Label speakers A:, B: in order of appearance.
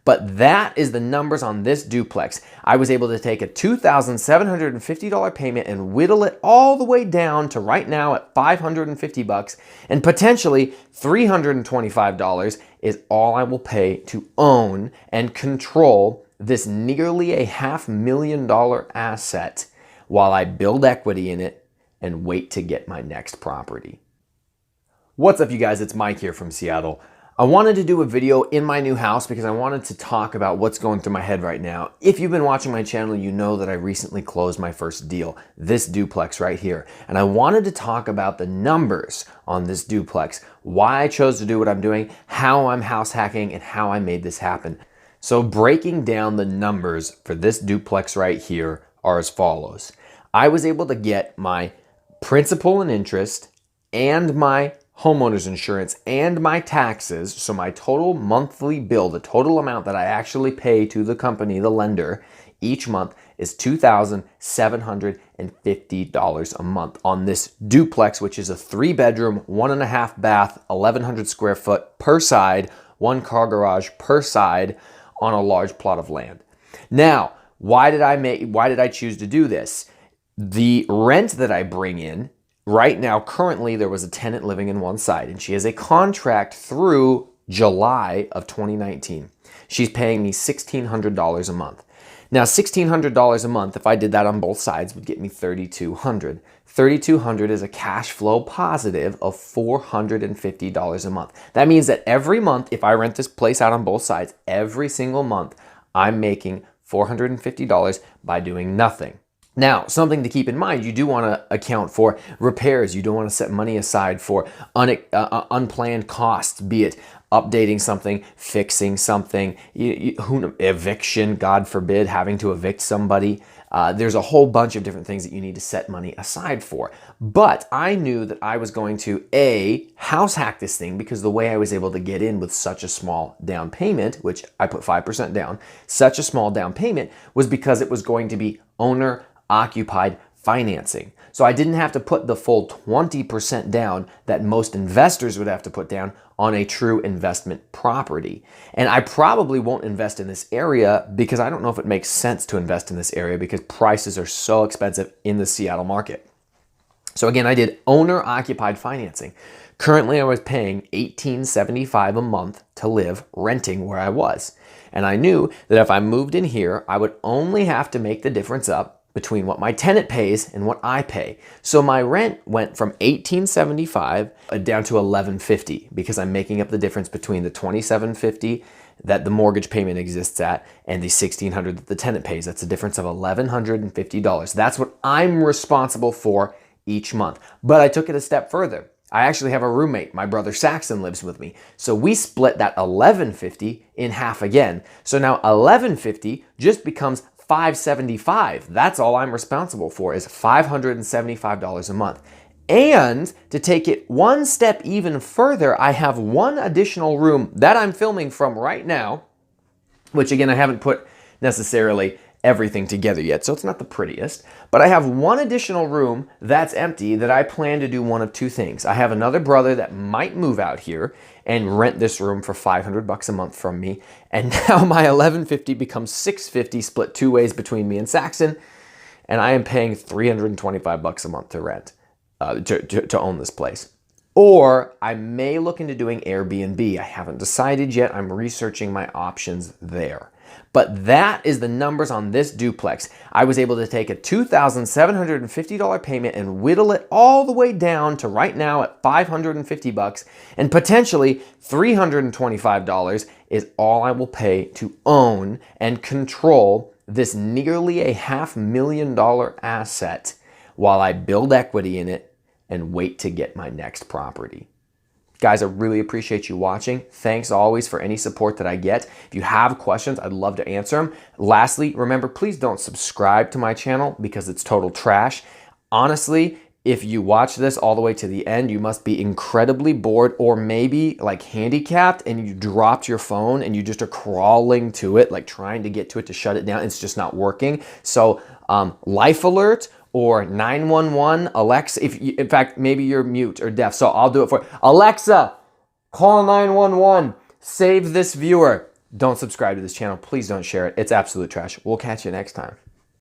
A: But that is the numbers on this duplex. I was able to take a $2,750 payment and whittle it all the way down to right now at $550, and potentially $325 is all I will pay to own and control this nearly a $500,000 asset while I build equity in it and wait to get my next property. What's up, you guys? It's Mike here from Seattle. I wanted to do a video in my new house because I wanted to talk about what's going through my head right now. If you've been watching my channel, you know that I recently closed my first deal, this duplex right here. And I wanted to talk about the numbers on this duplex, why I chose to do what I'm doing, how I'm house hacking, and how I made this happen. So breaking down the numbers for this duplex right here are as follows. I was able to get my principal and interest and my homeowner's insurance and my taxes, so my total monthly bill, the total amount that I actually pay to the company, the lender, each month is $2,750 a month on this duplex, which is a 3-bedroom, 1.5 bath, 1,100 square foot per side, 1 car garage per side on a large plot of land. Now, why did I choose to do this? The rent that I bring in right now, currently, there was a tenant living in one side, and she has a contract through July of 2019. She's paying me $1,600 a month. Now, $1,600 a month, if I did that on both sides, would get me $3,200. $3,200 is a cash flow positive of $450 a month. That means that every month, if I rent this place out on both sides, every single month, I'm making $450 by doing nothing. Now, something to keep in mind, you do want to account for repairs. You don't want to set money aside for unplanned costs, be it updating something, fixing something, eviction, God forbid, having to evict somebody. There's a whole bunch of different things that you need to set money aside for. But I knew that I was going to, A, house hack this thing, because the way I was able to get in with such a small down payment, which I put 5% down, such a small down payment was because it was going to be owner occupied financing. So I didn't have to put the full 20% down that most investors would have to put down on a true investment property. And I probably won't invest in this area because I don't know if it makes sense to invest in this area because prices are so expensive in the Seattle market. So again, I did owner occupied financing. Currently, I was paying $1,875 a month to live renting where I was. And I knew that if I moved in here, I would only have to make the difference up between what my tenant pays and what I pay. So my rent went from $1,875 down to $1,150 because I'm making up the difference between the $2,750 that the mortgage payment exists at and the $1,600 that the tenant pays. That's a difference of $1,150. That's what I'm responsible for each month. But I took it a step further. I actually have a roommate. My brother Saxon lives with me. So we split that $1,150 in half again. So now $1,150 just becomes $575. That's all I'm responsible for, is $575 a month. And to take it one step even further, I have one additional room that I'm filming from right now, which again, I haven't put necessarily everything together yet, so it's not the prettiest, but I have one additional room that's empty that I plan to do one of two things. I have another brother that might move out here and rent this room for $500 a month from me, and now my $1,150 becomes $650 split two ways between me and Saxon, and I am paying $325 a month to rent, to own this place. Or I may look into doing Air BnB. I haven't decided yet. I'm researching my options there. But that is the numbers on this duplex. I was able to take a $2,750 payment and whittle it all the way down to right now at $550, and potentially $325 is all I will pay to own and control this nearly a $500,000 asset while I build equity in it and wait to get my next property. Guys, I really appreciate you watching. Thanks always for any support that I get. If you have questions, I'd love to answer them. Lastly, remember, please don't subscribe to my channel because it's total trash. Honestly, if you watch this all the way to the end, you must be incredibly bored or maybe like handicapped and you dropped your phone and you just are crawling to it, like trying to get to it to shut it down. It's just not working. So life alert or 911, Alexa, in fact, maybe you're mute or deaf, so I'll do it for you. Alexa, call 911, save this viewer. Don't subscribe to this channel. Please don't share it. It's absolute trash. We'll catch you next time.